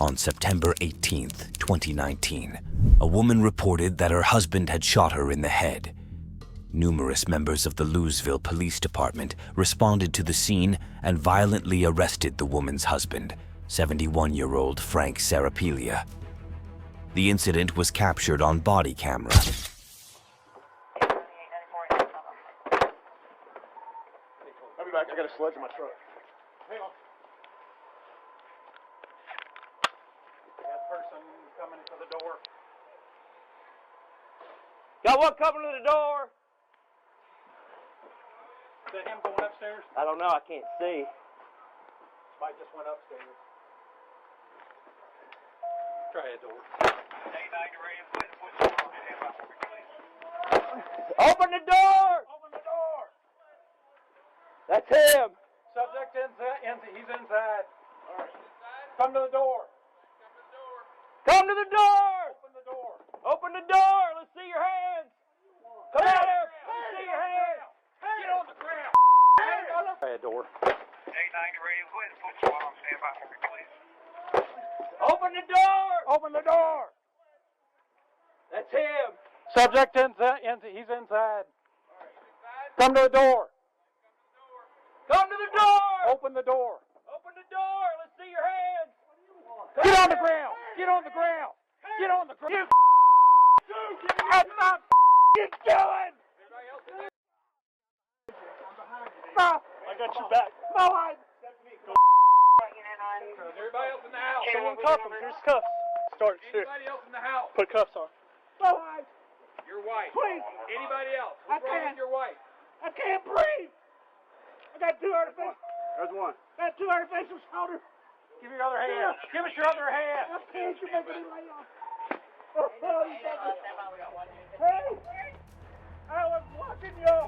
On September 18th, 2019, a woman reported that her husband had shot her in the head. Numerous members of the Louisville Police Department responded to the scene and violently arrested the woman's husband, 71-year-old Frank Sarapilia. The incident was captured on body camera. I'll be back. I got a sledge in my truck. Hang on. That person coming to the door. Got one coming to the door. Is that him going upstairs? I don't know. I can't see. Mike just went upstairs. Try that door. Open the door! Open the door! That's him. Subject inside. He's inside. All right. Come to the door. Come to the door! Open the door. Open the door. Let's see your hands. Come out here. Let's see your hands. Get on the ground. Try that door. Open the door. Open the door. That's him. Subject inside. He's inside. Come to the door. Come to the door. Open the door. Open the door. Let's see your hands. Get on the ground. Get on the ground. Get on the ground. What the you doing? Stop. I got your back. No, Is everybody else in the house? Someone cuff him. Here's cuffs. Start. Here. Anybody else in the house? Put cuffs on. No, your wife. Please. Anybody else? I What's wrong can't. with your wife? I can't breathe. I got two artificial. There's one. Got two artificial shoulders. Give me your other hand. Give us your other hand. I can't. You're making me lay off. Oh, you hey, I was watching you.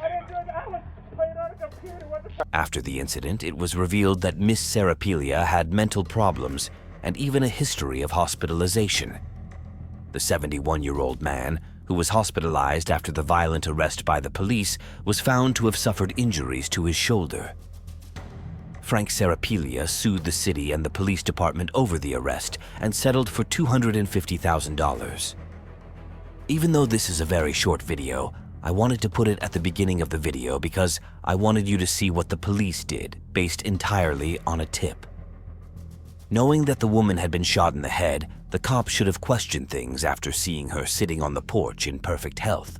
I didn't do it. I was playing on a computer. What the After the incident, it was revealed that Miss Sarapilia had mental problems and even a history of hospitalization. The 71-year-old man, who was hospitalized after the violent arrest by the police, was found to have suffered injuries to his shoulder. Frank Sarapilia sued the city and the police department over the arrest and settled for $250,000. Even though this is a very short video, I wanted to put it at the beginning of the video because I wanted you to see what the police did, based entirely on a tip. Knowing that the woman had been shot in the head, the cops should have questioned things after seeing her sitting on the porch in perfect health,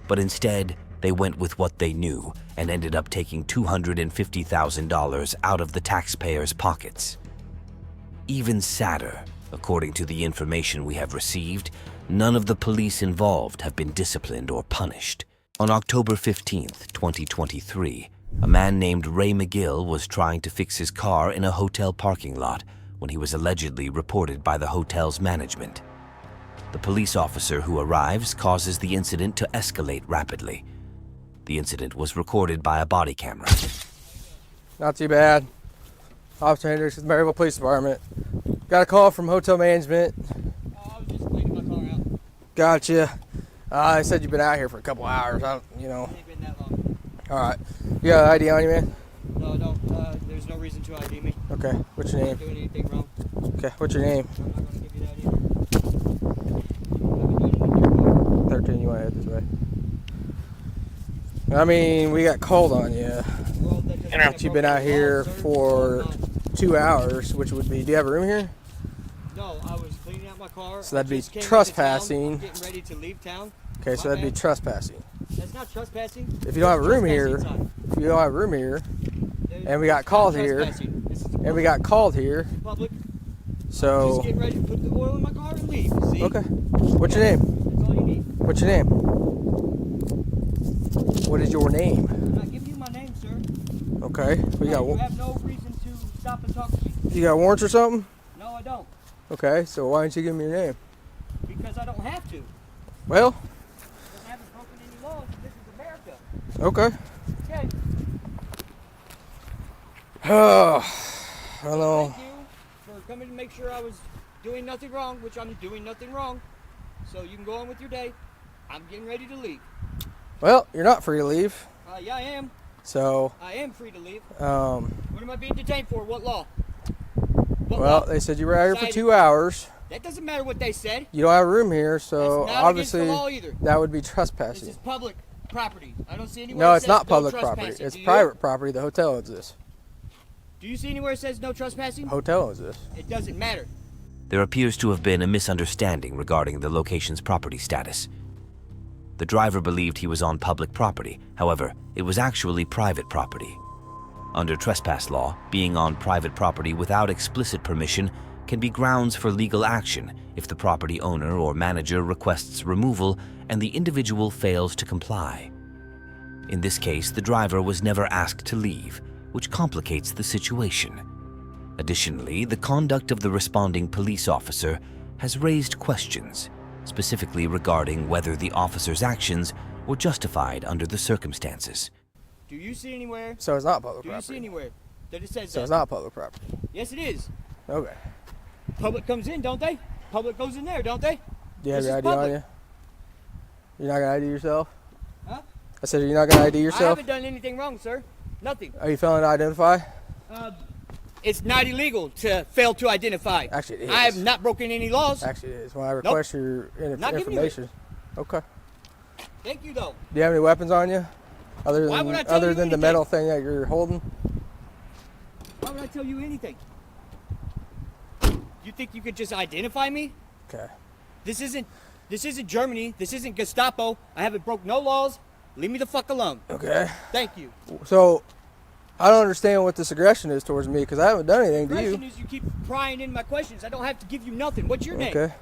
but instead, they went with what they knew and ended up taking $250,000 out of the taxpayers' pockets. Even sadder, according to the information we have received, none of the police involved have been disciplined or punished. On October 15th, 2023, a man named Ray McGill was trying to fix his car in a hotel parking lot when he was allegedly reported by the hotel's management. The police officer who arrives causes the incident to escalate rapidly. The incident was recorded by a body camera. Not too bad. Officer Hendricks with the Maryville Police Department. Got a call from hotel management. I was just cleaning my car out. Gotcha. They said you've been out here for a couple hours. It ain't been that long. All right. You got an ID on you, man? No, there's no reason to ID me. Okay. What's your I'm name? not doing anything wrong. Okay. What's your name? I'm not going to give you that either. 13. You want to head this way? I mean, we got called on you. Well, that doesn't But you've been out here for 2 hours, which would be. Do you have a room here? No, I was cleaning out my car. So that'd be Just came into trespassing. town, getting ready to leave town. Okay, so that'd be trespassing. That's not trespassing. If you don't have a room here, Trespassing if you don't have a room here, sign. and we got It's called not here, trespassing. This is and we got called here, public. so Just getting ready to put the oil in my car and leave. See? okay. What's your name? That's all you need. What's your name? What is your name? I'm not giving you my name, sir. Okay. We got You have no reason to stop and talk to me. you got warrants or something? No, I don't. Okay. So why don't you give me your name? Because I don't have to. Well, I haven't broken any laws. This is America. okay. Okay. Oh, I don't know. Thank you for coming to make sure I was doing nothing wrong, which I'm doing nothing wrong. So you can go on with your day. I'm getting ready to leave. Well, you're not free to leave. Yeah, I am. So, I am free to leave. um, What am I being detained for? What law? But Well, what? they said you were out here for Decided- 2 hours. That doesn't matter what they said. You don't have a room here, so That's not obviously against the law either. that would be This trespassing. is public property. I don't see anywhere. No, it it's says not no public property. trespassing. It's Do you? private property. The hotel owns this. Do you see anywhere it says no trespassing? Hotel owns this. It doesn't matter. There appears to have been a misunderstanding regarding the location's property status. The driver believed he was on public property. However, it was actually private property. Under trespass law, being on private property without explicit permission can be grounds for legal action if the property owner or manager requests removal and the individual fails to comply. In this case, the driver was never asked to leave, which complicates the situation. Additionally, the conduct of the responding police officer has raised questions, specifically regarding whether the officer's actions were justified under the circumstances. Do you see anywhere? So it's not public Do you see property. anywhere that it says So that? it's not public property. Yes, it is. Okay. Public comes in, don't they? Public goes in there, don't they? Do you have This your is ID on public. you? You're not gonna ID yourself? Huh? I said you're not gonna ID I yourself? haven't done anything wrong, sir. Nothing. Are you failing to identify? It's not illegal to fail to identify. Actually, it I have is. not broken any laws. Actually, it is. When I request your Not giving you it. information. Okay. Thank you, though. Do you have any weapons on you? Other Why than would I tell you the anything? metal thing that you're holding? Why would I tell you anything? You think you could just identify me? Okay. This isn't Germany. This isn't Gestapo. I haven't broke no laws. Leave me the fuck alone. Okay. Thank you. So, I don't understand what this aggression is towards me because I haven't done anything to Question you. is you keep prying in my questions. I don't have to give you nothing. What's your name? Okay.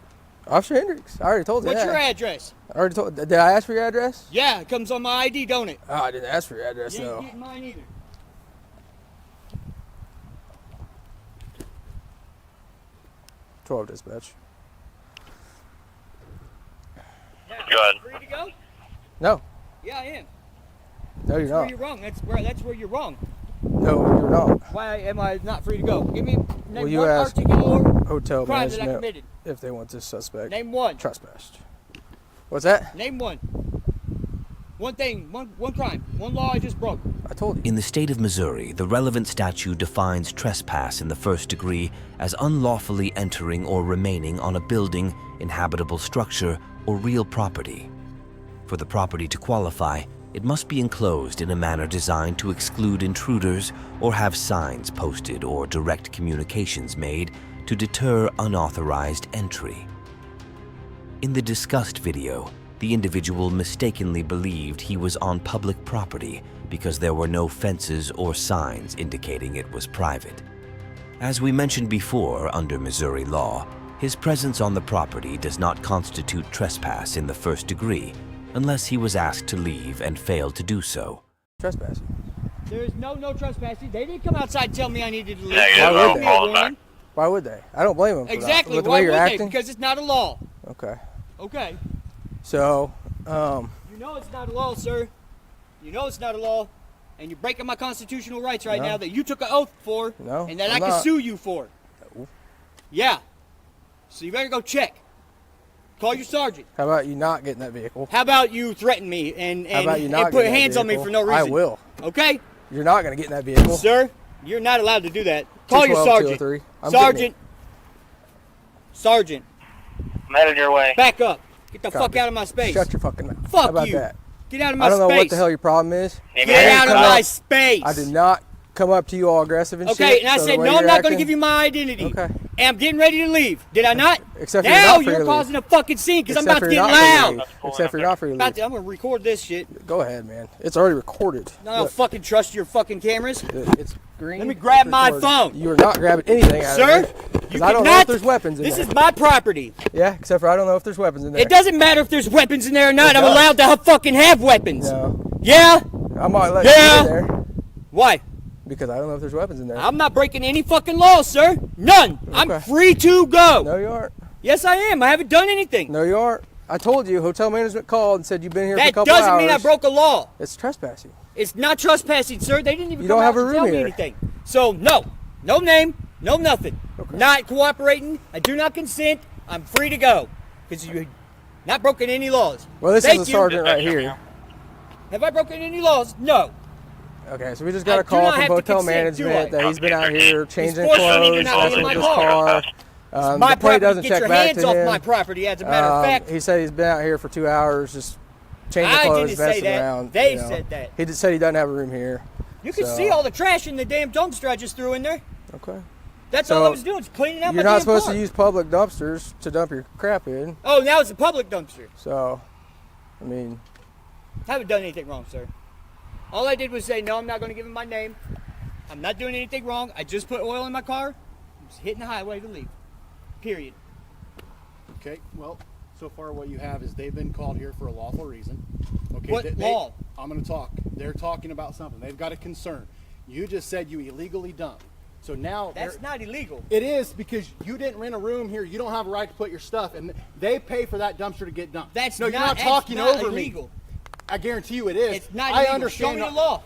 Officer Hendricks. I already told you What's that. your address? I already told. Did I ask for your address? Yeah, it comes on my ID, don't it? Oh, I didn't ask for your address You ain't though. getting mine either. 12 dispatch. Now, Go ahead. free to go? No. Yeah, I am. No, you're That's where not. you're wrong. That's where you're wrong. No, you're not. Why am I not free to go? Give me name you one ask particular Hotel crime that I management committed. if they want this suspect Name one. trespassed. What's that? Name one. One thing. One crime. One law I just broke. I told you. In the state of Missouri, the relevant statute defines trespass in the first degree as unlawfully entering or remaining on a building, inhabitable structure, or real property. For the property to qualify, it must be enclosed in a manner designed to exclude intruders or have signs posted or direct communications made to deter unauthorized entry. In the discussed video, the individual mistakenly believed he was on public property because there were no fences or signs indicating it was private. As we mentioned before, under Missouri law, his presence on the property does not constitute trespass in the first degree unless he was asked to leave and failed to do so. Trespassing. There's no trespassing. They didn't come outside and tell me I needed to leave. Negative, They I'll gave me a call it warning. back. Why would they? I don't blame them for Exactly. that. With the Why way you're would acting. they? Because it's not a law. Okay. Okay. So, You know it's not a law, sir. You know it's not a law. And you're breaking my constitutional rights right No. now that you took an oath for No, and that I'm I can not. sue you for. No. Yeah. So you better go check. Call your sergeant. how about you not get in that vehicle? How about you threaten me and How about you and not put get in that hands on me vehicle? for no reason? I will. Okay? You're not going to get in that vehicle. Sir, you're not allowed to do that. Call your 212, sergeant. 203. I'm getting Sergeant. Sergeant, I'm headed your way. back up. Get the fuck Copy. out of my space. Shut your fucking mouth. Fuck How about you. that? Get out of my I don't know space. what the hell your problem is. Name Get your out of come my up. space. I did not come up to you all aggressive and shit. Okay, and I so the said, way no, I'm you're not going to acting- give you my identity. Okay. And I'm getting ready to leave. Did I not? Except for you're now not free you're to causing leave. a fucking scene because I'm Except about for to you're get not free to loud. leave. Except for you're not free to About leave. to, I'm going to record this shit. Go ahead, man. It's already recorded. I don't Look, fucking trust your fucking cameras. it's green. Let me grab it's my recorded. phone. You are not grabbing anything out Sir, of it. you Because I don't know cannot- if there's weapons in This there. is my property. Yeah, except for I don't know if there's weapons in there. It doesn't matter if there's weapons in there or not. It I'm does. allowed to fucking have weapons. No. Yeah? I'm not letting Yeah. you in there Why? because I don't know if there's weapons in there. I'm not breaking any fucking laws, sir. None. I'm Okay. free to go. No, you aren't. Yes, I am. I haven't done anything. No, you aren't. I told you, hotel management called and said you've been here for a That couple doesn't hours. mean I broke a law. It's trespassing. It's not trespassing, sir. They didn't even You come don't out have a and tell room me here. anything. So, no. No name. No nothing. Okay. Not cooperating. I do not consent. I'm free to go. Because you're not broken any laws. Well, this Thank is a you. sergeant right here. Have I broken any laws? No. Okay, so we just got I a do call not from have to hotel consent, do management I? that he's been out here changing forcing me to clothes, not be in messing my with his car. car. My The plate property, doesn't get check your back hands to off him. my property. As a matter of fact, He said he's been out here for 2 hours just changing I clothes, didn't say messing that. around. They you know. said that. He just said he doesn't have a room here. You can So- see all the trash in the damn dumpster I just threw in there. Okay. That's So, all I was doing, is cleaning out my You're damn not supposed car. to use public dumpsters to dump your crap in. Oh, now it's a public dumpster. So, I mean, I haven't done anything wrong, sir. All I did was say, no, I'm not going to give him my name. I'm not doing anything wrong. I just put oil in my car. I'm just hitting the highway to leave. Period. Okay, well, so far what you have is they've been called here for a lawful reason. Okay, What law? I'm going to talk. They're talking about something. They've got a concern. You just said you illegally dumped. So now That's not illegal. it is, because you didn't rent a room here. You don't have a right to put your stuff, and they pay for that dumpster to get dumped. That's no, not, you're not that's talking not over illegal. me. I guarantee you it is. It's not I illegal. understand. Show me the law.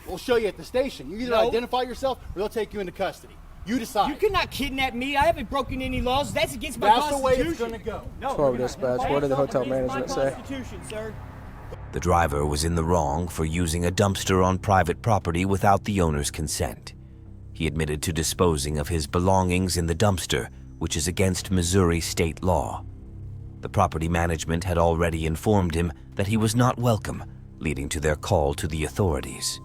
We'll show you at the station. You either No. identify yourself or they'll take you into custody. You decide. You cannot kidnap me. I haven't broken any laws. That's against my That's the way constitution. it's going to go. No, 12 dispatch. What did the hotel management That's say? my constitution, sir. The driver was in the wrong for using a dumpster on private property without the owner's consent. He admitted to disposing of his belongings in the dumpster, which is against Missouri state law. The property management had already informed him that he was not welcome, leading to their call to the authorities.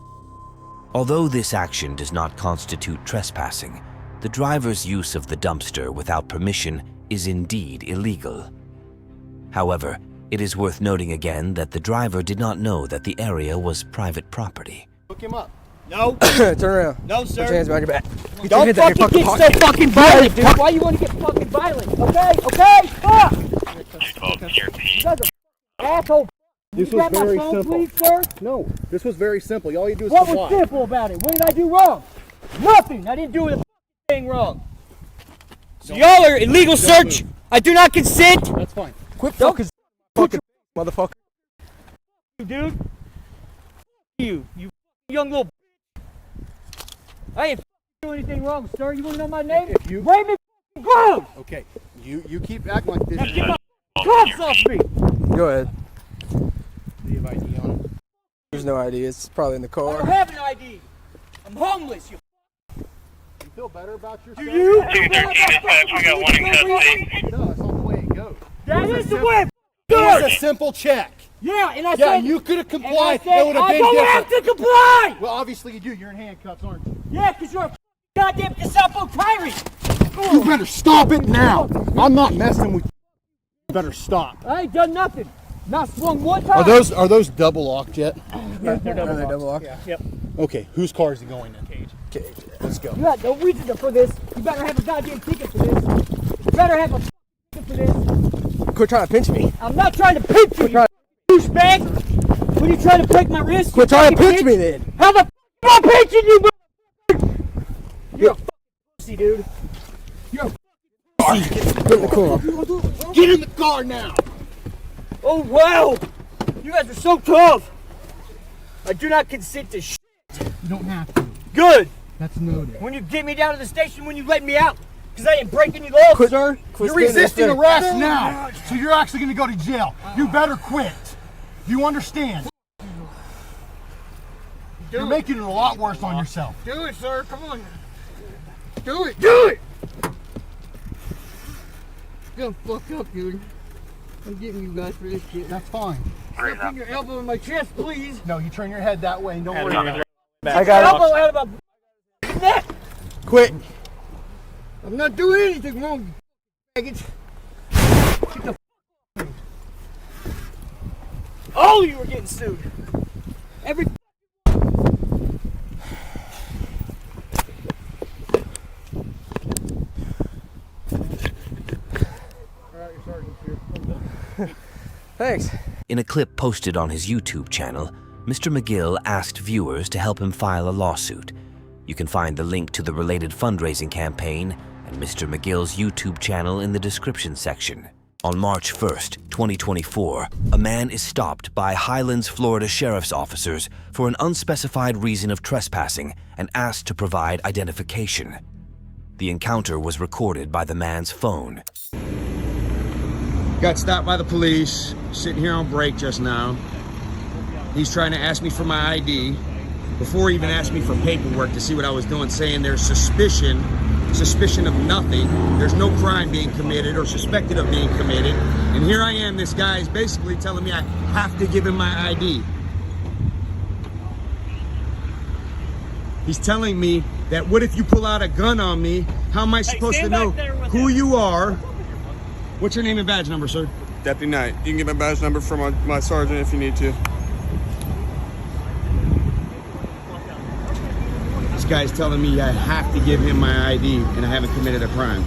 Although this action does not constitute trespassing, the driver's use of the dumpster without permission is indeed illegal. However, it is worth noting again that the driver did not know that the area was private property. Look him up. No, turn around. no, Put sir. your hands behind your back. Don't Get that in your fucking get pocket. so fucking violent, dude. Why you want to get fucking violent? Okay, okay, fuck. You guys are asshole. This You was got my very phone, simple. please, sir? No, this was very simple. All you do is What comply. was simple about it? What did I do wrong? Nothing. I didn't do a thing wrong. So y'all are illegal search. I do not consent. That's fine. Quit fucking motherfucker. Dude. You young little. I ain't doing anything wrong, sir. You want to know my name? If you- Raymond Groves. Okay, you keep acting like this. Now get my cuffs off me. Go ahead. Do you have ID on it? There's no ID. It's probably in the I don't car. have an ID. I'm homeless. You You feel better about yourself? you? 213 dispatch, we got one in custody. No, that's not the way it goes. That is the way. It was a simple check. Yeah, and I Yeah, said. you could have and I complied. said, It would have I been don't different. have to comply. Well, obviously you do. You're in handcuffs, aren't you? Yeah, because you're a goddamn Casapo tyrant. You better stop it now. I'm not messing with you. You better stop. I ain't done nothing. Not swung one time. Are those double locked yet? Are they double locked? Yep. Okay, whose car is he going in? Cage. Let's go. You had no reason for this. You better have a goddamn ticket for this. You better have a ticket for this. Quit trying to pinch me. I'm not trying to pinch you, you douchebag. What are you trying to break my wrist? Quit you trying to fucking pinch bitch? me then. How the f am I pinching you, bro? You're a pussy, dude. Get in the car. Get in the car now. Oh, wow. You guys are so tough. I do not consent to shit. You don't have to. Good. That's noted. When you get me down to the station, when you let me out. Because I ain't breaking any laws, Quit- sir. Quit You're standing resisting there. arrest now, so you're actually going to go to jail. You better quit. You understand? You're making it a lot worse on yourself. Do it, sir. Come on. Do it. Do it. You're gonna fuck up, dude. I'm getting you guys for this shit. That's fine. Put your elbow in my chest, please. No, you turn your head that way and don't worry about it. I got Elbow out of my neck. it. Quit. I'm not doing anything wrong, you faggots. Get the f- all of you are getting sued. Every Thanks. In a clip posted on his YouTube channel, Mr. McGill asked viewers to help him file a lawsuit. You can find the link to the related fundraising campaign and Mr. McGill's YouTube channel in the description section. On March 1st, 2024, a man is stopped by Highlands, Florida sheriff's officers for an unspecified reason of trespassing and asked to provide identification. The encounter was recorded by the man's phone. Got stopped by the police, sitting here on break just now. He's trying to ask me for my ID. before he even asked me for paperwork to see what I was doing, saying there's suspicion of nothing. There's no crime being committed or suspected of being committed. And here I am, this guy is basically telling me I have to give him my ID. He's telling me that what if you pull out a gun on me? How am I supposed to know who you are? What's your name and badge number, sir? Deputy Knight. You can get my badge number from my sergeant if you need to. This guy's telling me I have to give him my ID and I haven't committed a crime.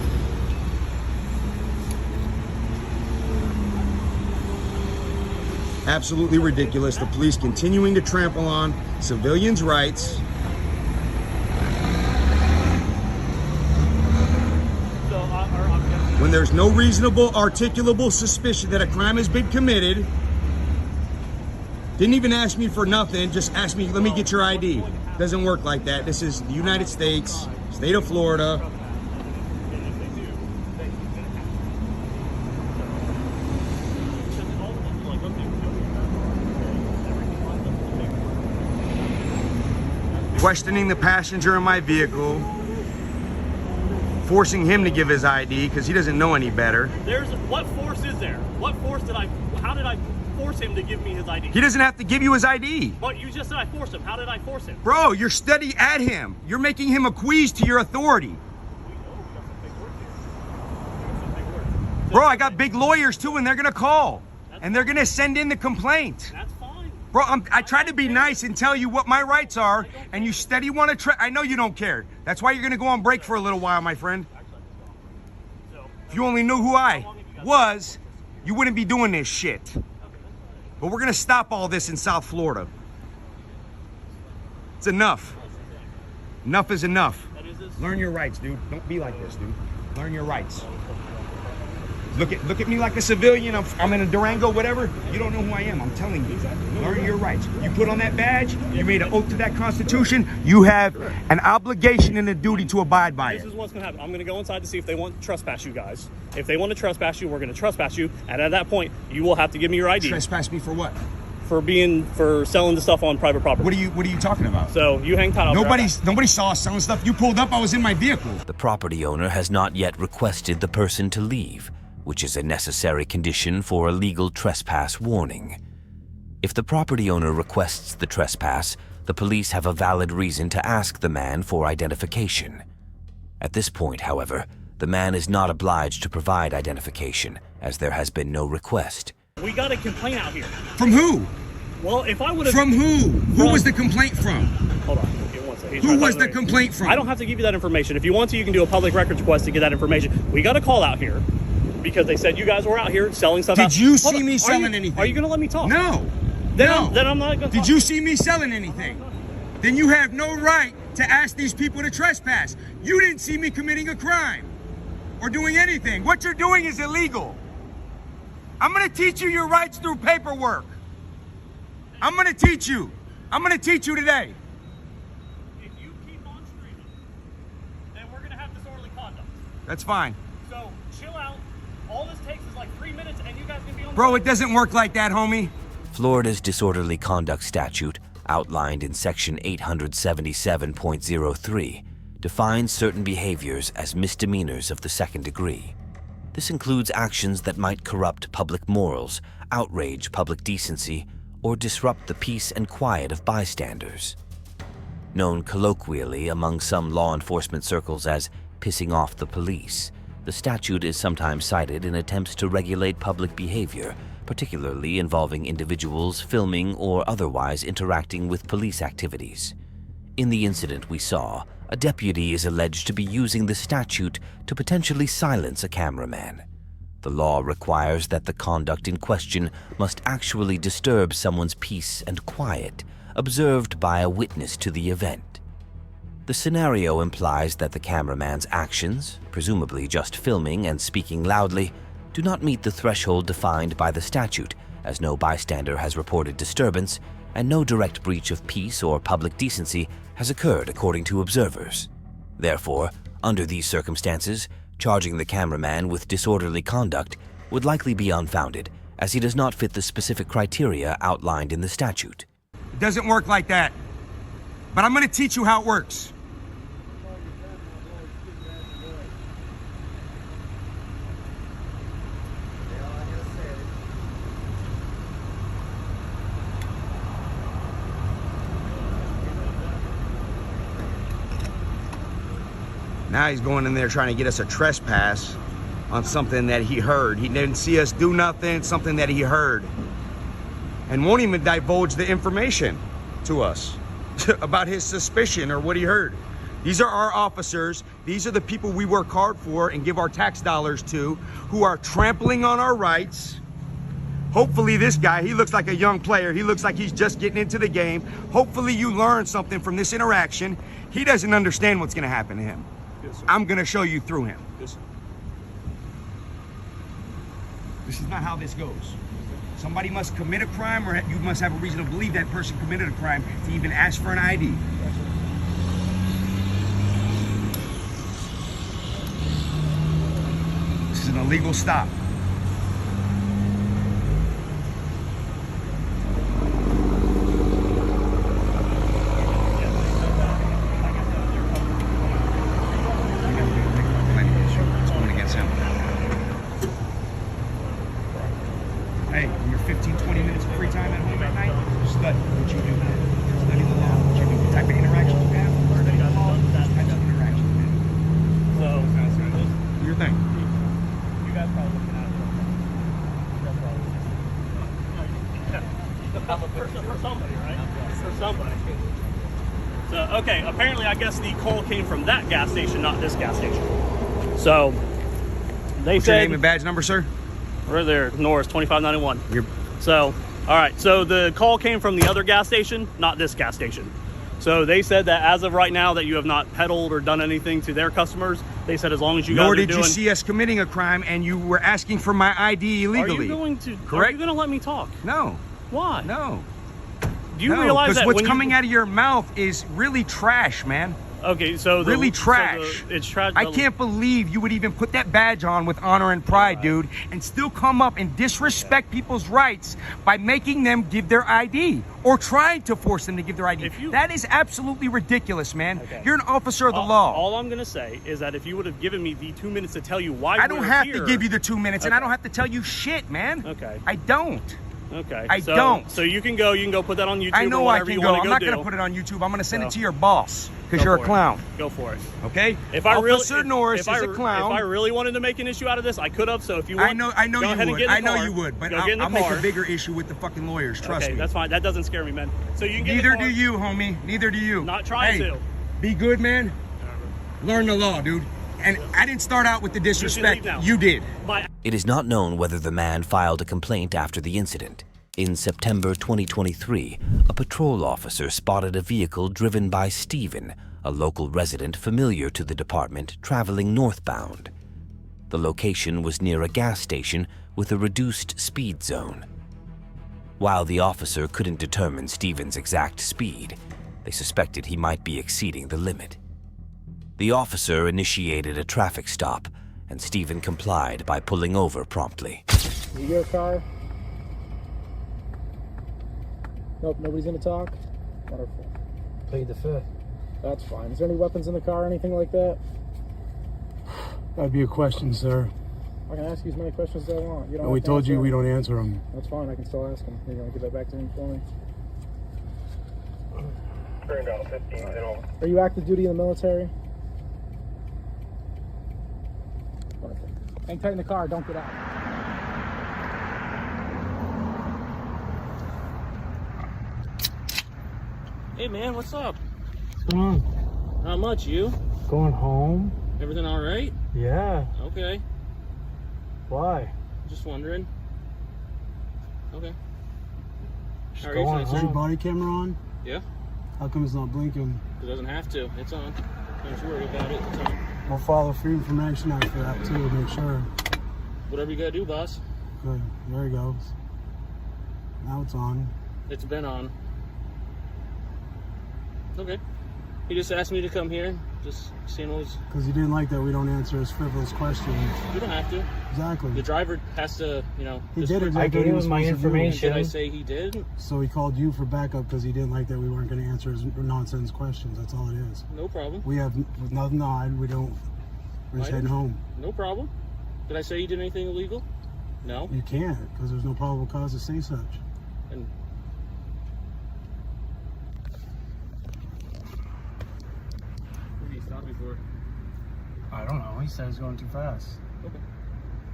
Absolutely ridiculous. The police continuing to trample on civilians' rights. When there's no reasonable, articulable suspicion that a crime has been committed. Didn't even ask me for nothing, just asked me, let me get your ID. Doesn't work like that. This is the United States, state of Florida. Questioning the passenger in my vehicle. Forcing him to give his ID because he doesn't know any better. What force is there? What force how did I force him to give me his ID? He doesn't have to give you his ID. But you just said I forced him. How did I force him? Bro, you're steady at him. You're making him acquiesce to your authority. Bro, I got big lawyers too and they're gonna call. And they're gonna send in the complaint. That's fine. Bro, I try to be nice and tell you what my rights are, and you steady want to try. I know you don't care. That's why you're going to go on break for a little while, my friend. If you only knew who I was, you wouldn't be doing this shit. But we're going to stop all this in South Florida. It's enough. Enough is enough. Learn your rights, dude. Don't be like this, dude. Learn your rights. Look at me like a civilian. I'm in a Durango, whatever. You don't know who I am. I'm telling you. Learn your rights. You put on that badge. You made an oath to that Constitution. You have an obligation and a duty to abide by it. This is what's going to happen. I'm going to go inside to see if they want to trespass you guys. If they want to trespass you, we're going to trespass you. And at that point, you will have to give me your ID. Trespass me for what? For selling the stuff on private property. What are you talking about? So you hang tight. Nobody saw us selling stuff. You pulled up. I was in my vehicle. The property owner has not yet requested the person to leave, which is a necessary condition for a legal trespass warning. If the property owner requests the trespass, the police have a valid reason to ask the man for identification. At this point, however, the man is not obliged to provide identification, as there has been no request. We got a complaint out here. From who? Well, if I would have... From who? Who was the complaint from? Hold on. Give me one second. Who was the complaint from? I don't have to give you that information. If you want to, you can do a public records request to get that information. We got a call out here because they said you guys were out here selling stuff. Did you see me selling anything? Are you going to let me talk? No. Then I'm not going to. Did you see me selling anything? Then you have no right to ask these people to trespass. You didn't see me committing a crime or doing anything. What you're doing is illegal. I'm going to teach you your rights through paperwork. I'm going to teach you. I'm going to teach you today. If you keep on screaming, then we're going to have disorderly conduct. That's fine. So chill out. All this takes is like 3 minutes and you guys can be on. Bro, it doesn't work like that, homie. Florida's disorderly conduct statute, outlined in section 877.03, defines certain behaviors as misdemeanors of the second degree. This includes actions that might corrupt public morals, outrage public decency, or disrupt the peace and quiet of bystanders. Known colloquially among some law enforcement circles as pissing off the police, the statute is sometimes cited in attempts to regulate public behavior, particularly involving individuals filming or otherwise interacting with police activities. In the incident we saw, a deputy is alleged to be using the statute to potentially silence a cameraman. The law requires that the conduct in question must actually disturb someone's peace and quiet, observed by a witness to the event. The scenario implies that the cameraman's actions, presumably just filming and speaking loudly, do not meet the threshold defined by the statute, as no bystander has reported disturbance and no direct breach of peace or public decency has occurred according to observers. Therefore, under these circumstances, charging the cameraman with disorderly conduct would likely be unfounded, as he does not fit the specific criteria outlined in the statute. It doesn't work like that. But I'm gonna teach you how it works. Now he's going in there trying to get us a trespass on something that he heard. He didn't see us do nothing, something that he heard. And won't even divulge the information to us about his suspicion or what he heard. These are our officers. These are the people we work hard for and give our tax dollars to, who are trampling on our rights. Hopefully this guy, he looks like a young player. He looks like he's just getting into the game. Hopefully you learn something from this interaction. He doesn't understand what's gonna happen to him. Yes, sir. I'm gonna show you through him. Yes, sir. This is not how this goes. Somebody must commit a crime, or you must have a reason to believe that person committed a crime to even ask for an ID. This is an illegal stop. It's going against him. Hey, in your 15, 20 minutes of free time at home at night, study what you do. Study the law, what you do, the type of interactions you have, study the law, the type of interactions you have. So, Do your thing. you guys probably looking at it. For somebody, right? For somebody. So, okay, apparently I guess the call came from that gas station, not this gas station. So, they What's your said... name and badge number, sir? Right there, Norris, 2591. So, all right, so the call came from the other gas station, not this gas station. So they said that as of right now that you have not peddled or done anything to their customers. They said as long as you guys are Nor doing... did you see us committing a crime and you were asking for my ID illegally. Are you going to... Correct? Are you going to let me talk? No. Why? No. Do you realize that what's when coming out of your mouth is really trash, man. Okay, so... Really trash. It's trash. I can't believe you would even put that badge on with honor and pride, dude, and still come up and disrespect people's rights by making them give their ID or trying to force them to give their ID. That is absolutely ridiculous, man. Okay. You're an officer of the law. All I'm going to say is that if you would have given me the 2 minutes to tell you why I don't have here, to give you the 2 minutes, and Okay. I don't have to tell you shit, man. Okay. I don't. Okay. I don't. So you can go put that on YouTube. I know or I whatever can you go. want I'm to not go going to do. put it on YouTube. I'm going to send it No. to your boss because Go you're a for it. clown. Go for it. Okay? If I really, Officer Norris is a clown. If I really wanted to make an issue out of this, I could have. So if you want, I know go you ahead and would. get in the I know car. you would, but Go get in the I'll make car. a bigger issue with the fucking lawyers. Trust Okay, me. that's fine. That doesn't scare me, man. So you can get in Neither the car. do you, homie. Neither do you. Not trying Hey, to. Be good, man. Learn the law, dude. And I didn't start out with the disrespect. leave now. You did. Bye. It is not known whether the man filed a complaint after the incident. In September 2023, a patrol officer spotted a vehicle driven by Stephen, a local resident familiar to the department, traveling northbound. The location was near a gas station with a reduced speed zone. While the officer couldn't determine Stephen's exact speed, they suspected he might be exceeding the limit. The officer initiated a traffic stop, and Stephen complied by pulling over promptly. You your car? Nope, nobody's gonna talk? Wonderful. Plead the fifth. That's fine. Is there any weapons in the car or anything like that? That'd be a question, sir. I can ask you as many questions as I want. You don't And we have to told answer you we them. don't answer them. That's fine, I can still ask them. You're gonna give that back to me for me? Are you active duty in the military? Wonderful. Hang tight in the car, don't get out. Hey man, what's up? What's going on? Not much. You? Going home? Everything all right? Yeah. Okay. Why? Just wondering. Okay. Just How are you going today, home. sir? Is your body camera on? Yeah. How come it's not blinking? It doesn't have to. It's on. Don't you worry about it. It's on. We'll follow Free Information Act for that too, to make sure. Whatever you gotta do, boss. Good. There he goes. Now it's on. It's been on. Okay. He just asked me to come here, just seeing what was... Because he didn't like that we don't answer his frivolous questions. You don't have to. Exactly. The driver has to, you know... He did exactly. I gave him my information. Did I say he did? So he called you for backup because he didn't like that we weren't going to answer his nonsense questions. That's all it is. No problem. We have nothing on. We don't. We're just heading home. No problem. Did I say you did anything illegal? No. You can't because there's no probable cause to say such. And what did he stop me for? I don't know. He said I was going too fast. Okay.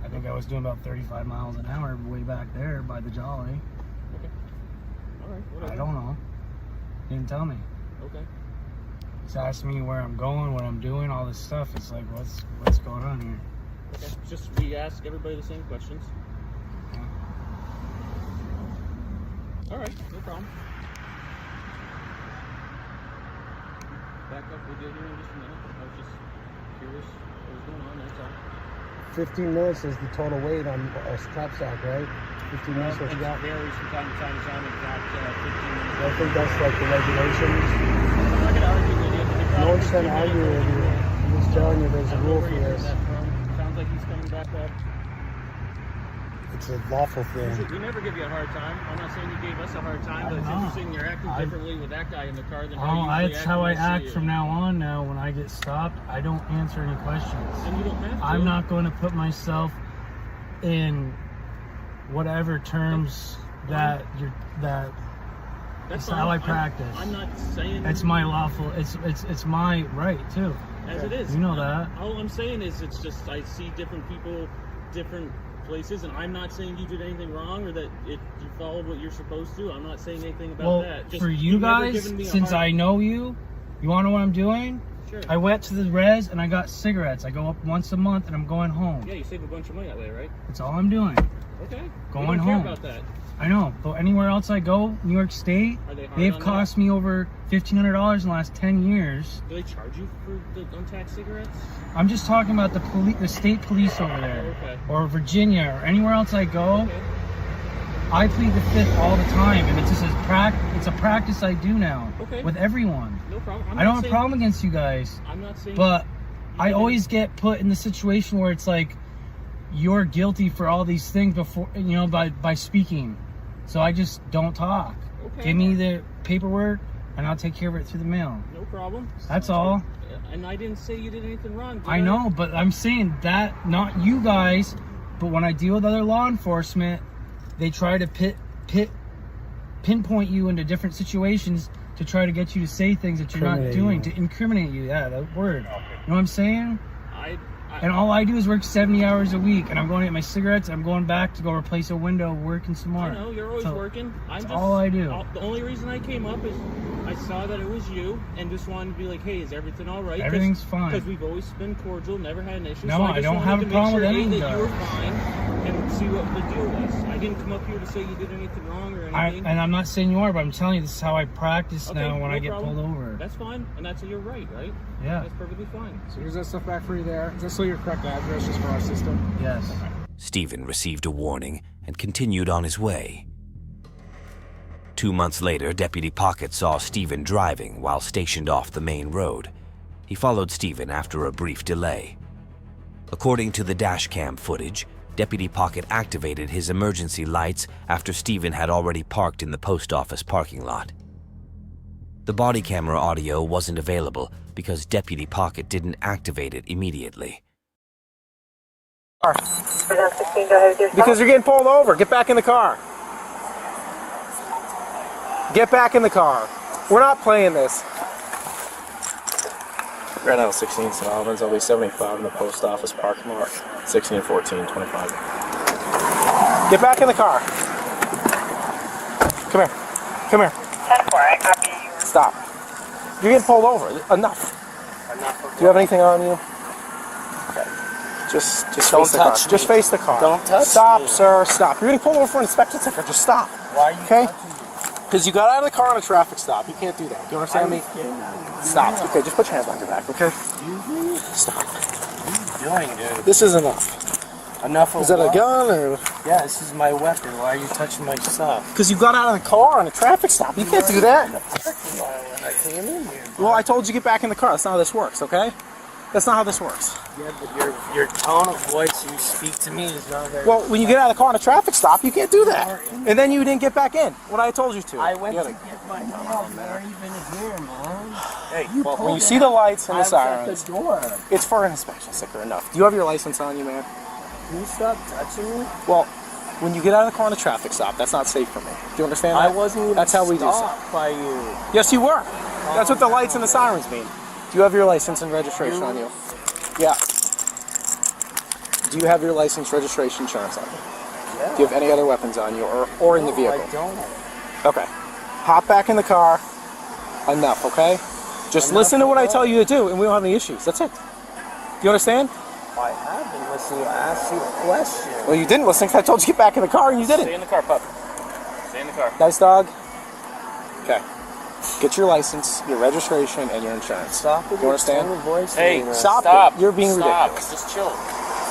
I think I was doing about 35 miles an hour way back there by the Jolly. Okay. All right. Whatever. I don't know. He didn't tell me. Okay. He's asking me where I'm going, what I'm doing, all this stuff. It's like, what's going on here? Okay. It's just we ask everybody the same questions. Yeah. All right. No problem. Back up. We'll get here in just a minute. I was just curious what was going on. That's all. 15 minutes is the total weight on a strap sack, right? 15 minutes what you got? Varies from time to time. It's on exact 15 minutes. I think that's like the regulations. I'm not gonna argue with you. No one's trying to argue with you. I'm just telling you there's a rule for this. Sounds like he's coming back up. It's a lawful thing. We never give you a hard time. I'm not saying you gave us a hard time, but it's interesting you're acting differently with that guy in the car than how you usually that's act how I when I see act you. from now on. Now, when I get stopped, I don't answer any questions. And you don't have to. I'm not going to put myself in whatever terms that's how I practice. I'm not saying it's my lawful. It's my right too. As it is. You know that. All I'm saying is it's just I see different people, different places, and I'm not saying you did anything wrong or that you followed what you're supposed to. I'm not saying anything about that. Just, for you guys, since I know you want to know what I'm doing? Sure. I went to the res and I got cigarettes. I go up once a month and I'm going home. Yeah, you save a bunch of money that way, right? That's all I'm doing. Okay. Going we don't home. Care about that. I know, but anywhere else I go, New York State, they've cost me over $1,500 in the last 10 years. Do they charge you for the untaxed cigarettes? I'm just talking about the state police over there, or Virginia, or anywhere else I go. Okay. I plead the fifth all the time, and it's just it's a practice I do now with everyone. No problem. I don't have a problem against you guys. I'm not saying. But I always get put in the situation where it's like you're guilty for all these things before by speaking. So I just don't talk. Okay. Give me the paperwork, and I'll take care of it through the mail. No problem. That's all. And I didn't say you did anything wrong. I know, but I'm saying that not you guys, but when I deal with other law enforcement, they try to pinpoint you into different situations to try to get you to say things that you're not doing, to incriminate you. Yeah, that word. You know what I'm saying? And all I do is work 70 hours a week, and I'm going to get my cigarettes, and I'm going back to go replace a window, working some more. I know, you're always working. That's all I do. The only reason I came up is I saw that it was you, and just wanted to be like, hey, is everything all right? Everything's fine. Because we've always been cordial, never had an issue. No, so I don't have a problem with anything. That you were fine, and see what the deal was. I didn't come up here to say you did anything wrong or anything. And I'm not saying you are, but I'm telling you this is how I practice now when I get pulled over. That's fine, and that's your right, right? Yeah. That's perfectly fine. So here's that stuff back for you there. Is that still your correct address just for our system? Yes. Stephen received a warning and continued on his way. 2 months later, Deputy Pocket saw Stephen driving while stationed off the main road. He followed Stephen after a brief delay. According to the dashcam footage, Deputy Pocket activated his emergency lights after Stephen had already parked in the post office parking lot. The body camera audio wasn't available because Deputy Pocket didn't activate it immediately. Because you're getting pulled over. Get back in the car. Get back in the car. We're not playing this. Right now, 16 St. Albans. I'll be 75 in the post office parking lot. 16 and 14, 25. Get back in the car. Come here. Come here. 10-4, I copy you. Stop. You're getting pulled over. Enough. Do you have anything on you? Okay. Just don't touch. Just face the car. Don't touch. Stop, sir. Stop. You're getting pulled over for an inspection ticket. Just stop. Why are you okay? Because you got out of the car on a traffic stop. You can't do that. Do you understand me? Stop. Okay, just put your hands behind your back, okay? Stop. What are you doing, dude? This is enough. Enough of Is that a what? gun or? Yeah, this is my weapon. Why are you touching my stuff? Because you got out of the car on a traffic stop. You can't do that. I came in here. Well, I told you to get back in the car. That's not how this works, okay? That's not how this works. Yeah, but your tone of voice you speak to me is not very... Well, when you get out of the car on a traffic stop, you can't do that. And then you didn't get back in when I told you to. I went to get my mail. You weren't even here, man. Hey, well, when you see the lights and the sirens, I was at the door. it's for an inspection sticker enough. Do you have your license on you, man? Can you stop touching me? Well, when you get out of the car on a traffic stop, that's not safe for me. Do you understand that? I wasn't even That's how we do stopped by you. Yes, you were. That's what the lights and the sirens mean. Do you have your license and registration on you? Yeah. Do you have your license, registration, insurance on you? Yeah. Do you have any other weapons on you or in the vehicle? I don't. Okay. Hop back in the car. Enough, okay? Just listen to what I tell you to do and we don't have any issues. That's it. Do you understand? I have been listening. I asked you a question. Well, you didn't listen because I told you to get back in the car and you didn't. Stay in the car, pup. Stay in the car. Nice dog. Okay. Get your license, your registration, and your insurance. Stop with You understand? your tone of voice. Hey, man. stop it. You're being ridiculous. Just chill.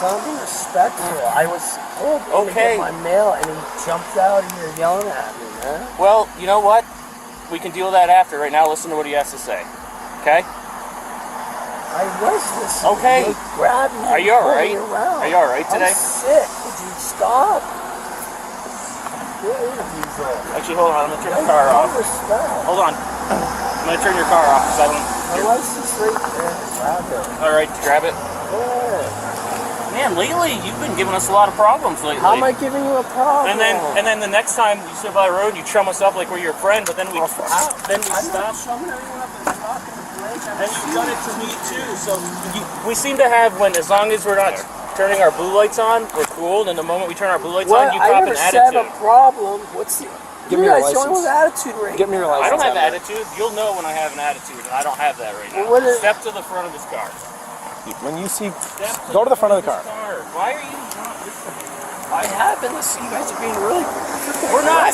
Sound being respectful. I was told to get my mail and he jumped out here yelling at me, man. Well, you know what? We can deal with that after. Right now, listen to what he has to say. Okay? I was listening. Okay. They grabbed me. Are you all right? Around. Are you all right today? I'm sick. Would you stop? Actually, hold on. I'm gonna turn your car off. Hold on. I'm gonna turn your car off because I don't. My license right there. Grab it. All right, grab it. Yeah. Man, lately you've been giving us a lot of problems lately. How am I giving you a problem? And then the next time you sit by the road, you chum us up like we're your friend, but then we stop. I'm not chumming anyone up and talking to Blake. And you've done it to me too. So we seem to have as long as we're not turning our blue lights on, we're cool. And the moment we turn our blue lights on, you cop an attitude. I never said a problem. What's the? Give me your You guys license. showing with attitude right Give me your license. I don't have attitude. You'll know when I have an attitude, and I don't have that right now. Step to the front of this car. When you see, go to the front of the car. Why are you not listening? I have been listening. You guys are being really. We're not.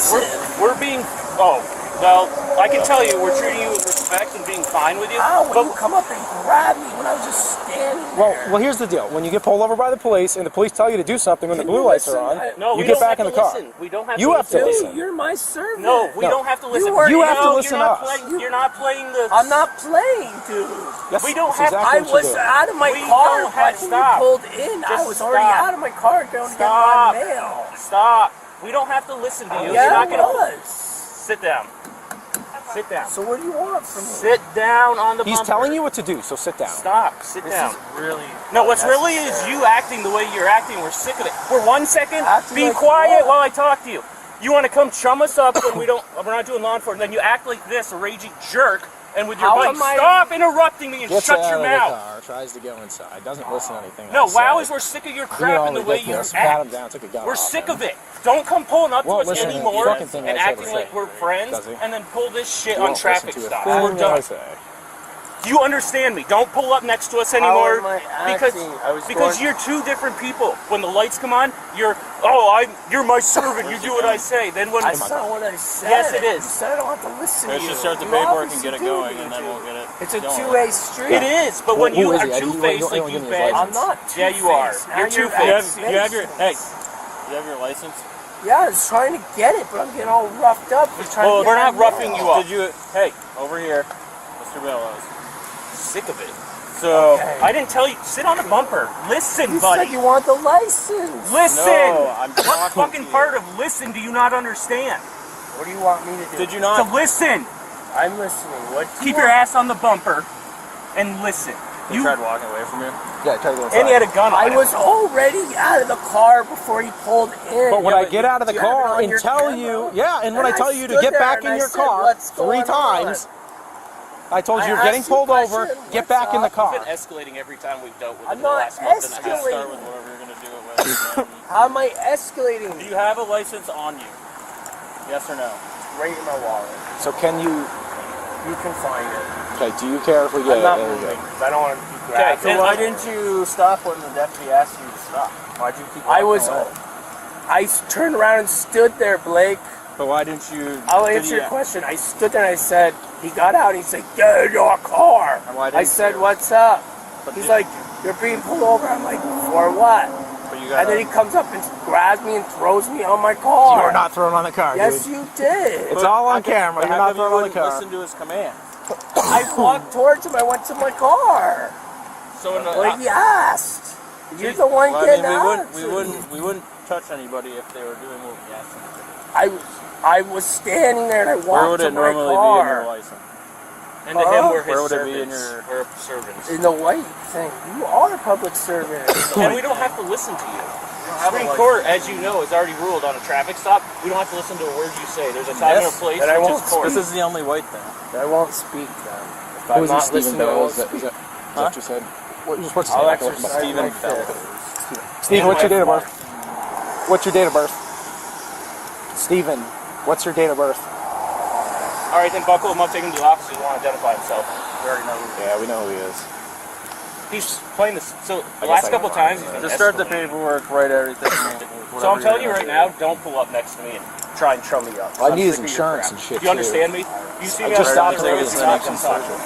We're being. Oh, well, I can tell you, we're treating you with respect and being fine with you. How would you come up and grab me when I was just standing there? Well, here's the deal. When you get pulled over by the police and the police tell you to do something when the blue lights are on, you get back in the car. We don't have You to have to listen. You're my servant. No, we don't have to listen. You have to listen to us. You're not playing the. I'm not playing, dude. Yes, we don't that's have. exactly I what was you do. out of my We car don't have- when stop. you pulled in. I Just was already stop. out of my car going to get Stop. my mail. Stop. We don't have to listen to you. Yeah, You're not I gonna. was. Sit down. Sit down. So what do you want from me? Sit down on the He's bumper. telling you what to do, so sit down. Stop. Sit This down. is really. No, what's really is you acting the way you're acting. We're sick of it. For 1 second, Acting be like quiet what? while I talk to you. You want to come chum us up when we're not doing law enforcement, then you act like this, a raging jerk, and with your How bike, am I- stop interrupting me and Gets shut out your of the mouth. car, tries to go inside, doesn't listen to anything. No, I wow, say. is we're sick of your You're crap all and the way you ridiculous. Pat him act. down, took a gun We're off sick him. of it. Don't come pulling up to Won't us listen to anymore the fucking thing and I say acting to like say. we're friends Does he? and then pull this shit You on won't traffic listen to a stops. thing We're that I done. say. You understand me. Don't pull up next to us anymore am I because acting? I was because going- you're two different people. When the lights come on, you're my servant. You do what I say. Then when That's not what I said. Yes, it is. You said I don't have to listen to you. Let's just start the You paperwork and obviously get it do going, need and then to. we'll get it. It's a going. two-way street. it is, but when Who you is are he? two-faced You like don't you've give me his been, I'm not yeah, you are. two-faced. Now You're you're two-faced. You have your two-faced. you have your license. Yeah, I was trying to get it, but I'm getting all roughed up. For trying Well, to get we're not my roughing mail. you up. Did you? Hey, over here, Mr. Bellows. Sick of it. So Okay. I didn't tell you. Sit on the bumper. Listen, You buddy. said you want the license. Listen. No, I'm What talking fucking to you. part of listen do you not understand? What do you want me to do? did you To not? listen. I'm listening. What do Keep you your want? ass on the bumper and listen. You tried walking away from you. Yeah, try to go inside. And he had a gun on I him. was already out of the car before he pulled in. But when I get out of the you have it car on and your tell camera? you, yeah, and when And I I tell you to stood get there back and in I your said, car "What's 3 going on?" times, I told you I you're getting asked you a pulled over, question. get What's back in the up? car. It's been escalating every time we've dealt with it I'm in the not last month and a half. Start escalating. with whatever you're gonna do it with. How am I escalating? Do you have a license on you? Yes or no? Right in my wallet. So can you, You can find it. okay, do you care if we get I'm not it? There we moving go. because I don't want to be Okay, grabbed. then So why I'm- didn't you stop when the deputy asked you to stop? Why'd you keep? I walking was. away? I turned around and stood there, Blake. But why didn't you? I'll did answer you- your question. I stood there and I said, he got out and he said, get in your car. And why I didn't said, you? what's up? But He's did- like, you're being pulled over. I'm like, for what? But you And then he comes up and grabs me and throws me on my car. You were not thrown on the car, Yes, dude. you did. It's all on camera. You're not thrown on the car. Listen to his command. I walked towards him. I went to my car. So in Like he asked. You're the one well, getting I out. mean, we wouldn't touch anybody if they were doing what we asked them to do. I was standing there and I walked Where would to it my normally car. be in your license? And to him, we're his Where would it servants. be in your? We're servants. In the white thing. You are a public servant. And we don't have to listen to you. Supreme Court, as you know, has already ruled on a traffic stop. We don't have to listen to a word you say. There's a time and a place. And I which won't is court. This is the only white thing. I won't speak then. If Who I'm is not this Stephen listening, I Bell? won't Is that speak. what you said? What's his I'll name? exercise Stephen my Bell. fist. Stephen, what's your date of birth? What's your date of birth? Stephen, what's your date of birth? All right, then buckle him up, take him to the office. He won't identify himself. We already know who he is. Yeah, we know who he is. He's playing this. So the guess last I couple can times, find he's been Just start the escalating. paperwork, write everything. So I'm telling you right now, don't pull up next to me and try and chum me up. Well, I I'm need his sick of your insurance crap. and shit, Do you understand too. me? You see I me just outside stopped there, him it's so not he can come talk search to it. me.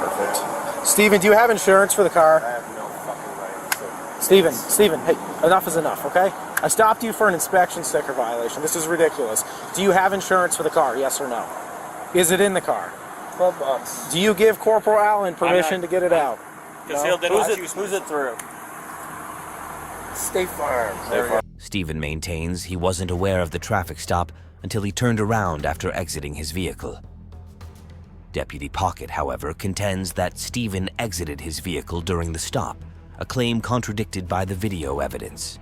Perfect. Stephen, do you have insurance for the car? I have no fucking right. Stephen, hey, enough is enough, okay? I stopped you for an inspection sticker violation. This is ridiculous. Do you have insurance for the car, yes or no? Is it in the car? $12. Do you give Corporal Allen permission to get it out? Because Who's it through? State Farm. Stephen maintains he wasn't aware of the traffic stop until he turned around after exiting his vehicle. Deputy Pocket, however, contends that Stephen exited his vehicle during the stop, a claim contradicted by the video evidence.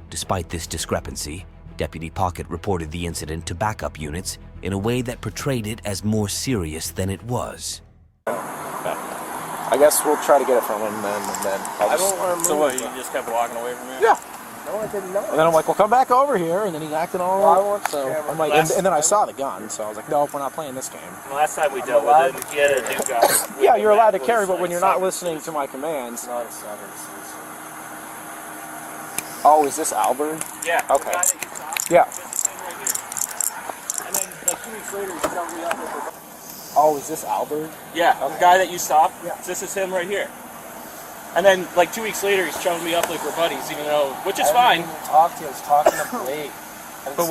Despite this discrepancy, Deputy Pocket reported the incident to backup units in a way that portrayed it as more serious than it was. I guess we'll try to get it from him then, and then I don't want to move. So what? You just kept walking away from him? Yeah. No, I didn't know. And then I'm like, well, come back over here, and then he acted all Well, I want the so camera. I'm like, and then I saw the gun, so I was like, nope, we're not playing this game. The last time we dealt with it, he had a new guy. Yeah, you're allowed to carry, but when you're not listening to my commands. It's not a southern season. Oh, is this Albert? Yeah. Okay. The guy that you saw, Yeah. this is him right here. And then like 2 weeks later, he jumped me up with Oh, is this Albert? Yeah, the guy that you stopped. Yeah. This is him right here. And then like 2 weeks later, he's chumming me up like we're buddies, even though, which is fine. I didn't even talk to you. I was talking to Blake. But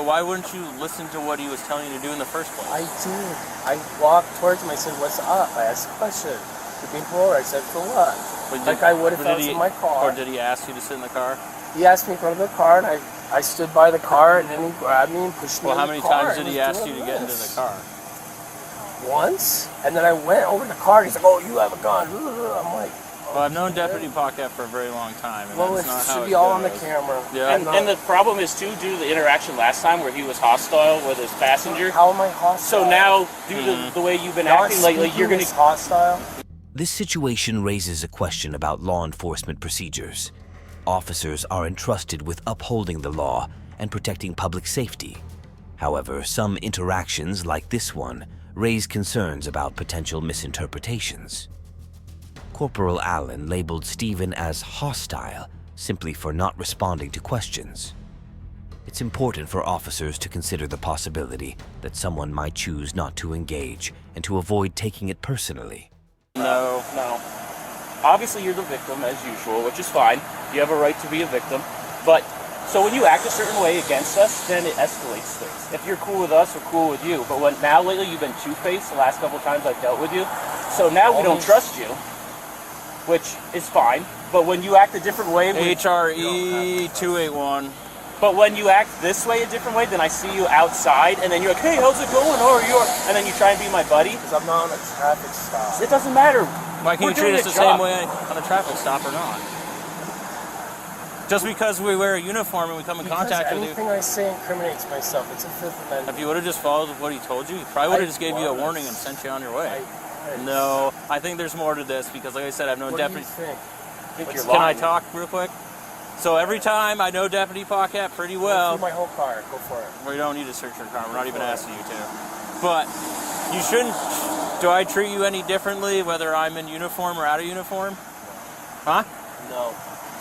why wouldn't you listen to what he was telling you to do in the first place? I did. I walked towards him. I said, "What's up?" I asked a question. You're being pulled over. I said, "For what?" Like I would if I was in my car. Or did he ask you to sit in the car? He asked me to go to the car, and I stood by the car, and then he grabbed me and pushed me. Well, in how the many car times and did he was ask you doing to get into this. the car? Once, and then I went over to the car. And he's like, "Oh, you have a gun." I'm like, Well, I've known Deputy Pocket for a very long time, and "Well, that's it not how should it be all on the goes. camera." Yeah. And the problem is too, due to the interaction last time where he was hostile with his passenger. How am I hostile? So now, due to the way you've been acting lately, you're going to hostile. This situation raises a question about law enforcement procedures. Officers are entrusted with upholding the law and protecting public safety. However, some interactions like this one raise concerns about potential misinterpretations. Corporal Allen labeled Stephen as hostile simply for not responding to questions. It's important for officers to consider the possibility that someone might choose not to engage and to avoid taking it personally. No. Obviously, you're the victim, as usual, which is fine. You have a right to be a victim. But, so when you act a certain way against us, then it escalates things. If you're cool with us, we're cool with you. But now lately, you've been two-faced the last couple of times I've dealt with you. So now we don't trust you, which is fine. But when you act a different way... HRE 281. But when you act this way, a different way, then I see you outside, and then you're like, "Hey, how's it going?" Or and then you try and be my buddy. Because I'm not on a traffic stop. It doesn't matter. Why can't you treat us the same way on a traffic stop or not? Just because we wear a uniform and we come in contact with you. Anything I say incriminates myself. It's a Fifth Amendment. If you would have just followed what he told you, he probably would have just gave you a warning and sent you on your way. No, I think there's more to this because, like I said, I've known Deputy. Can I talk real quick? So every time I know Deputy Pocket pretty well. Go through my whole car. Go for it. We don't need to search your car. We're not even asking you to. But you shouldn't. Do I treat you any differently whether I'm in uniform or out of uniform? Huh? No.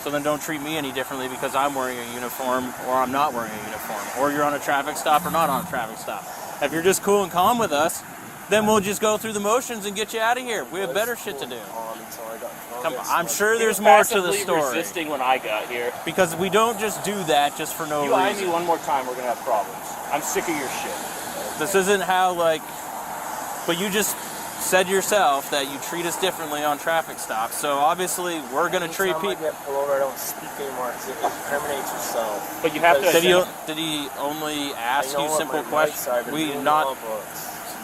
So then don't treat me any differently because I'm wearing a uniform or I'm not wearing a uniform. Or you're on a traffic stop or not on a traffic stop. If you're just cool and calm with us, then we'll just go through the motions and get you out of here. We have better shit to do. Until I got Come on. I'm sure there's more to the Passively story. resisting when I got here. Because we don't just do that just for no You eye reason. me one more time, we're gonna have problems. I'm sick of your shit. This isn't how, like... But you just said yourself that you treat us differently on traffic stops. So obviously, we're going to treat people... Anytime I get pulled over, I don't speak anymore because it incriminates yourself. But you have to... Did he only ask you simple questions? We hear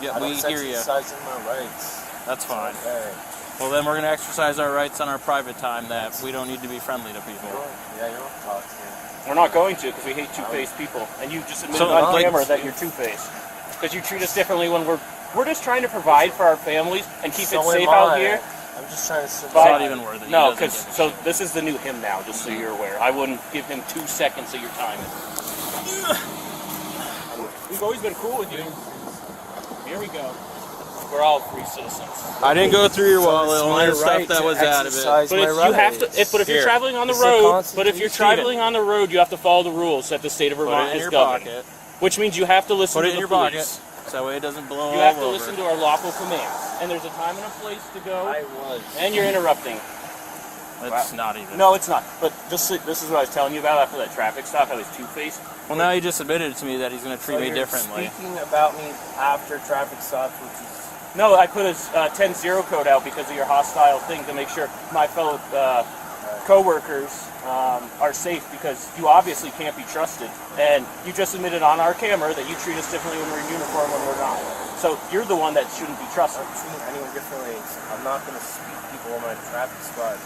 you. Exercising my rights. That's fine. Okay. Well, then we're going to exercise our rights on our private time that we don't need to be friendly to people. Yeah, you don't talk to me. We're not going to because we hate two-faced people. And you just admitted on camera that you're two-faced. Because you treat us differently when we're just trying to provide for our families and keep it safe out here. I'm just trying to survive. It's not even worth it. No, because so this is the new him now, just so you're aware. I wouldn't give him 2 seconds of your time. We've always been cool with you. Here we go. We're all free citizens. I didn't go through your wallet, only the stuff that was out of it. But you have to. But if you're traveling on the road, on the road, you have to follow the rules that the state of Vermont has governed. Which means you have to listen to the police. Put it in your pocket, so that way it doesn't blow all over. You have to listen to our lawful commands. And there's a time and a place to go. And you're interrupting. It's not even. No, it's not. But this is what I was telling you about after that traffic stop. I was two-faced. Well, now you just admitted to me that he's going to treat me differently. Speaking about me after traffic stop, which is... No, I put a 10-0 code out because of your hostile thing to make sure my fellow co-workers are safe, because you obviously can't be trusted. And you just admitted on our camera that you treat us differently when we're in uniform when we're not. So you're the one that shouldn't be trusted. I'm treating anyone differently. I'm not going to speak people on my traffic spot.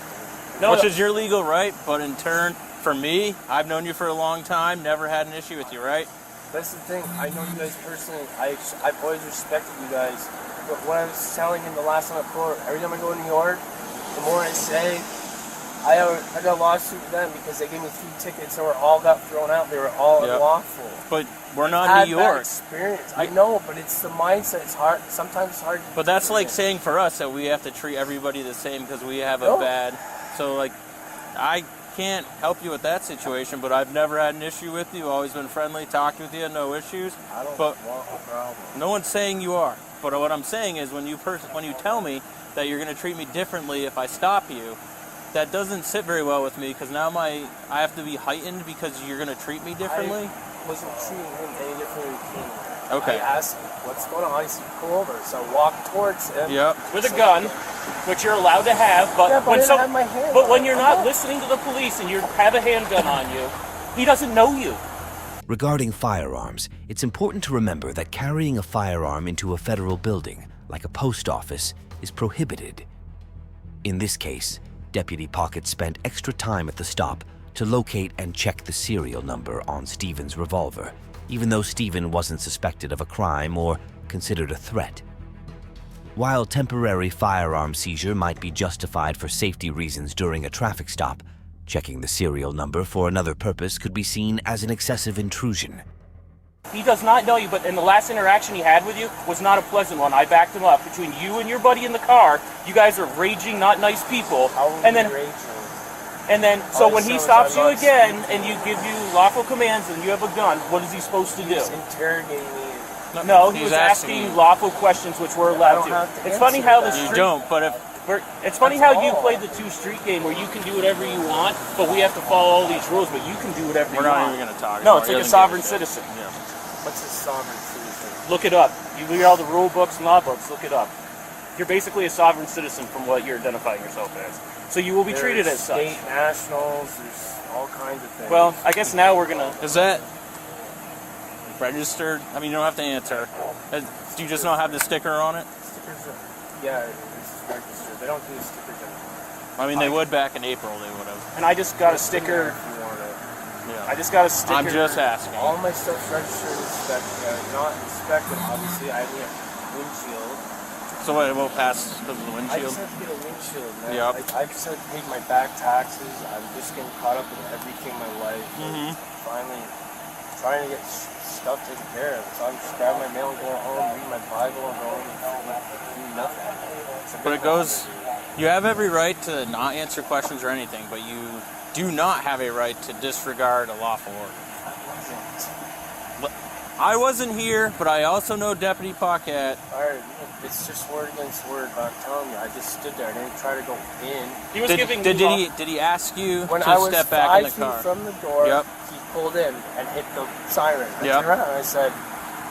Which is your legal right, but in turn, for me, I've known you for a long time, never had an issue with you, right? That's the thing. I know you guys personally. I've always respected you guys. But what I was telling him the last time I pulled, every time I go to New York, the more I say, I got a lawsuit with them because they gave me 3 tickets and all got thrown out. They were all unlawful. But we're not New York. Experience. I know, but it's the mindset. It's hard. Sometimes it's hard. But that's like saying for us that we have to treat everybody the same because we have a bad. So like, I can't help you with that situation, but I've never had an issue with you. Always been friendly, talking with you, no issues. I don't want a problem. No one's saying you are. But what I'm saying is when you tell me that you're going to treat me differently if I stop you, that doesn't sit very well with me because now I have to be heightened because you're going to treat me differently. I wasn't treating him any differently. Okay. I asked him, what's going on? He said, pull over. So I walked towards him. With a gun, which you're allowed to have, but when you're not listening to the police and you have a handgun on you, he doesn't know you. Regarding firearms, it's important to remember that carrying a firearm into a federal building, like a post office, is prohibited. In this case, Deputy Pocket spent extra time at the stop to locate and check the serial number on Stephen's revolver, even though Stephen wasn't suspected of a crime or considered a threat. While temporary firearm seizure might be justified for safety reasons during a traffic stop, checking the serial number for another purpose could be seen as an excessive intrusion. He does not know you, but in the last interaction he had with you was not a pleasant one. I backed him up. Between you and your buddy in the car, you guys are raging, not nice people. And then, so when he stops you again and you give you lawful commands and you have a gun, what is he supposed to do? He's interrogating me. No, he was asking lawful questions which we're allowed to. It's funny how the You don't, but if... It's funny how you play the 2 street game where you can do whatever you want, but we have to follow all these rules, but you can do whatever you want. We're not even going to talk. No, it's like a sovereign citizen. Yeah. What's a sovereign citizen? Look it up. You read all the rule books and law books, look it up. You're basically a sovereign citizen from what you're identifying yourself as. So you will be treated as such. State nationals, there's all kinds of things. Well, I guess now we're going to... Is that registered? I mean, you don't have to answer. Do you just not have the sticker on it? Stickers are... Yeah, it's registered. They don't do stickers anymore. I mean, they would back in April, they would have. And I just got a sticker. If you want it. I just got a sticker. I'm just asking. All my stuff's registered, not inspected, obviously. I have a windshield. So what, it won't pass because of the windshield? I just have to get a windshield, man. Yep. I just have to pay my back taxes. I'm just getting caught up in everything in my life. Finally trying to get stuff taken care of. So I'm just grabbing my mail and going home, reading my Bible, and going do nothing. But it goes, you have every right to not answer questions or anything, but you do not have a right to disregard a lawful order. I wasn't here, but I also know Deputy Paquette. Alright, it's just word against word, but I'm telling you, I just stood there. I didn't try to go in. He was giving Did he ask you when to I was step back in the 5 feet car? from the door, Yep. he pulled in and hit the siren. I Yep. turned around and I said,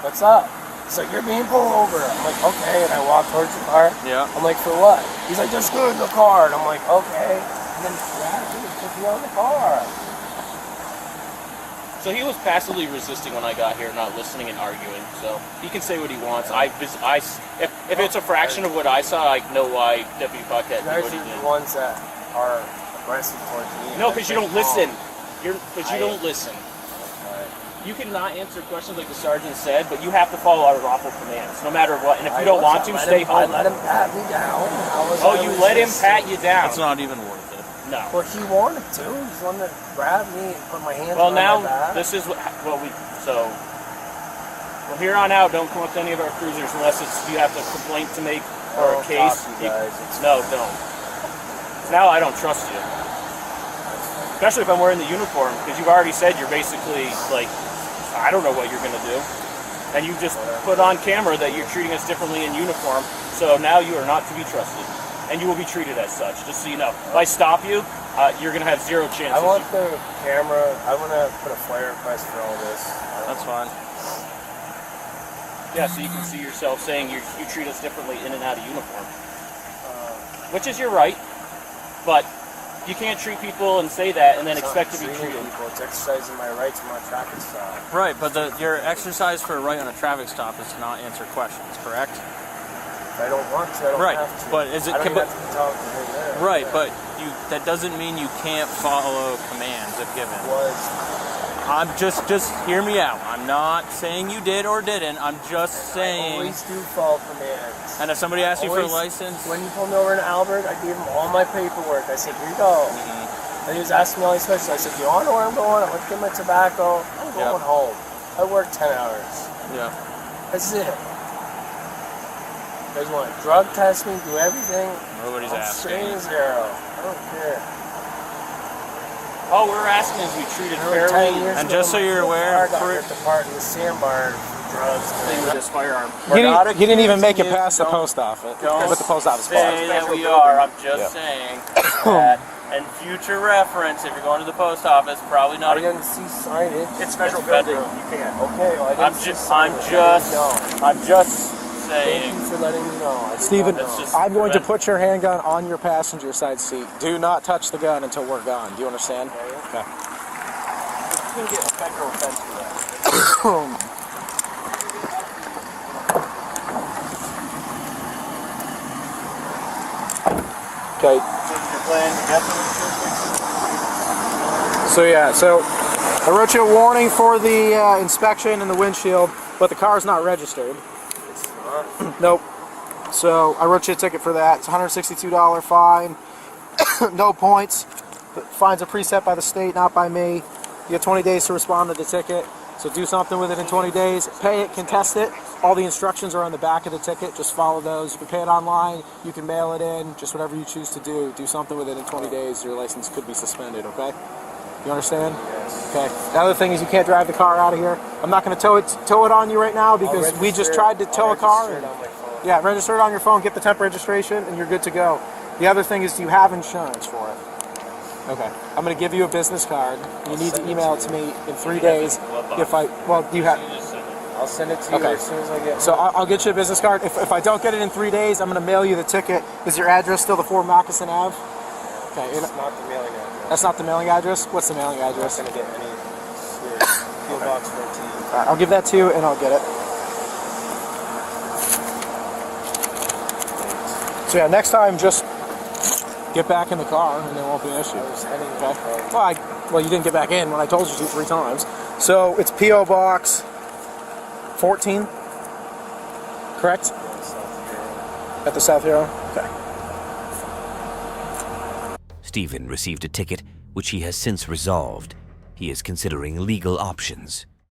"What's up?" He's like, "You're being pulled over." I'm like, "Okay," and I walked towards the car. Yeah. I'm like, "For what?" He's like, "Just go in the car," and I'm like, "Okay." And then he grabbed me and put me on the car. So he was passively resisting when I got here, not listening and arguing. So he can say what he wants. If it's a fraction of what I saw, I know why Deputy Paquette You did guys what he are did. the ones that are aggressive towards me. No, because you don't listen. You don't listen. Alright. You cannot answer questions like the sergeant said, but you have to follow our lawful commands, no matter what. And if you don't want to, stay home. I let him pat me down. Oh, you let him pat you down. That's not even worth it. No. Well, he wanted to. He's the one that grabbed me and put my hands Well, on my now back. this is from here on out, don't come up to any of our cruisers unless you have a complaint to make or a case. Talk to you guys. No, don't. Now I don't trust you, especially if I'm wearing the uniform, because you've already said you're basically like, I don't know what you're gonna do, and you just put on camera that you're treating us differently in uniform. So now you are not to be trusted. And you will be treated as such, just so you know. If I stop you, you're going to have zero chances. I want the camera. I want to put a FOIA request for all this. That's fine. Yeah, so you can see yourself saying you treat us differently in and out of uniform. Which is your right, but you can't treat people and say that and then expect to be treated. People. It's exercising my rights in my traffic stop. Right, but your exercise for a right on a traffic stop is to not answer questions, correct? If I don't want to, I don't Right, have to. but is it? I don't even have to talk to him there. Right, but that doesn't mean you can't follow commands if given. I'm just hear me out. I'm not saying you did or didn't. I'm just saying. I always do follow commands. And if somebody asks you for a license, when you pulled me over in Albert, I gave him all my paperwork. I said, "Here you go." And he was asking me all these questions. I said, "Do you want to know where I'm going? I'm going to get my tobacco. I'm going home. I work 10 hours." Yeah. That's it. You guys want to drug test me, do everything? Nobody's I'm asking. straight as zero. I don't care. All we're asking is we treated I remember 10 fairly. years And ago, just so you're my aware, car got ripped apart in the sandbar for drugs. Thing with this firearm. He didn't even make it past the post office. Don't With the post office say box. that we are. I'm just saying that. And future reference, if you're going to the post office, probably not. I didn't see signage. It's federal federal. You can't. Okay, well, I didn't see signage. I'm just saying. Thank you for letting me know. Steven, That's just I'm going to prevent- put your handgun on your passenger side seat. Do not touch the gun until we're gone. Do you understand? Okay. You can get a federal offense for that. Okay. So yeah, so I wrote you a warning for the inspection and the windshield, but the car's not registered. Nope. So I wrote you a ticket for that. It's a $162 fine. No points. The fines are preset by the state, not by me. You get 20 days to respond to the ticket. So do something with it in 20 days. Pay it, contest it. All the instructions are on the back of the ticket. Just follow those. You can pay it online. You can mail it in. Just whatever you choose to do. Do something with it in 20 days. Your license could be suspended, okay? You understand? Yes. Okay. The other thing is you can't drive the car out of here. I'm not going to tow it on you right now because we just tried to tow a car. Yeah, register it on your phone, get the temp registration, and you're good to go. The other thing is, do you have insurance for it? Okay. I'm going to give you a business card. You need to email it to me in 3 days. Do you have? I'll send it to you as soon as I get So I'll get you a business card. If I don't get it in 3 days, I'm going to mail you the ticket. Is your address still the 4 Moccasin Ave? Okay. It's not the mailing address. That's not the mailing address? What's the mailing address? I'm not going to get any. PO Box 14. All right, I'll give that to you, and I'll get it. So yeah, next time just get back in the car, and there won't be an issue. Okay? Well, you didn't get back in when I told you to 3 times. So it's P.O. Box 14, correct? At the South Hero? Okay. Stephen received a ticket which he has since resolved. He is considering legal options.